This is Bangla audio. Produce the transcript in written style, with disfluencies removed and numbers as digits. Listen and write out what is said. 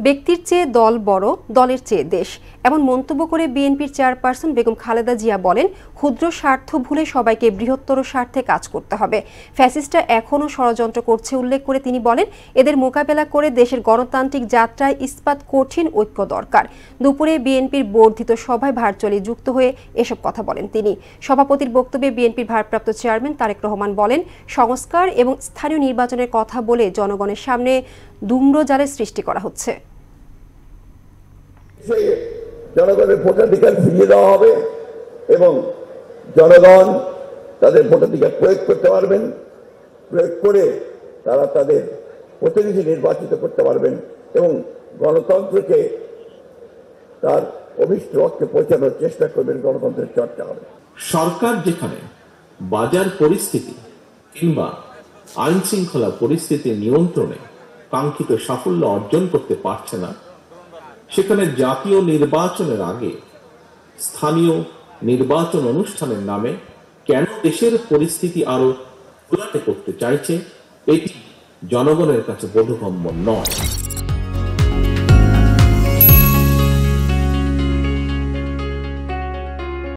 ব্যক্তির চেয়ে দল বড়, দলের চেয়ে দেশ, এমন মন্তব্য করে বিএনপির চেয়ারপারসন বেগম খালেদা জিয়া বলেন, ক্ষুদ্র স্বার্থ ভুলে সবাইকে বৃহত্তর স্বার্থে কাজ করতে হবে। ফ্যাসিস্টরা এখনও ষড়যন্ত্র করছে উল্লেখ করে তিনি বলেন, এদের মোকাবেলা করে দেশের গণতান্ত্রিক যাত্রায় ইস্পাত কঠিন ঐক্য দরকার। দুপুরে বিএনপির বর্ধিত সভায় ভার্চুয়ালি যুক্ত হয়ে এসব কথা বলেন তিনি। সভাপতির বক্তব্যে বিএনপির ভারপ্রাপ্ত চেয়ারম্যান তারেক রহমান বলেন, সংস্কার এবং স্থানীয় নির্বাচনের কথা বলে জনগণের সামনে ধূম্রজালের সৃষ্টি করা হচ্ছে। জনগণের ভোটাধিকার ফিরিয়ে দেওয়া হবে এবং জনগণ তাদের ভোটাধিকার প্রয়োগ করতে পারবেন, প্রয়োগ করে তারা তাদের প্রতিনিধি নির্বাচিত করতে পারবেন এবং গণতন্ত্রকে তার অভিষ্ট লক্ষ্যে পৌঁছানোর চেষ্টা করবেন। গণতন্ত্রের চর্চা হবে। সরকার যেখানে বাজার পরিস্থিতি কিংবা আইন শৃঙ্খলা পরিস্থিতি নিয়ন্ত্রণে কাঙ্ক্ষিত সাফল্য অর্জন করতে পারছে না, সেখানে জাতীয় নির্বাচনের আগে স্থানীয় নির্বাচন অনুষ্ঠানের নামে কেন দেশের পরিস্থিতি আরো ঘোলাটে করতে চাইছে, এটি জনগণের কাছে বোধগম্য নয়।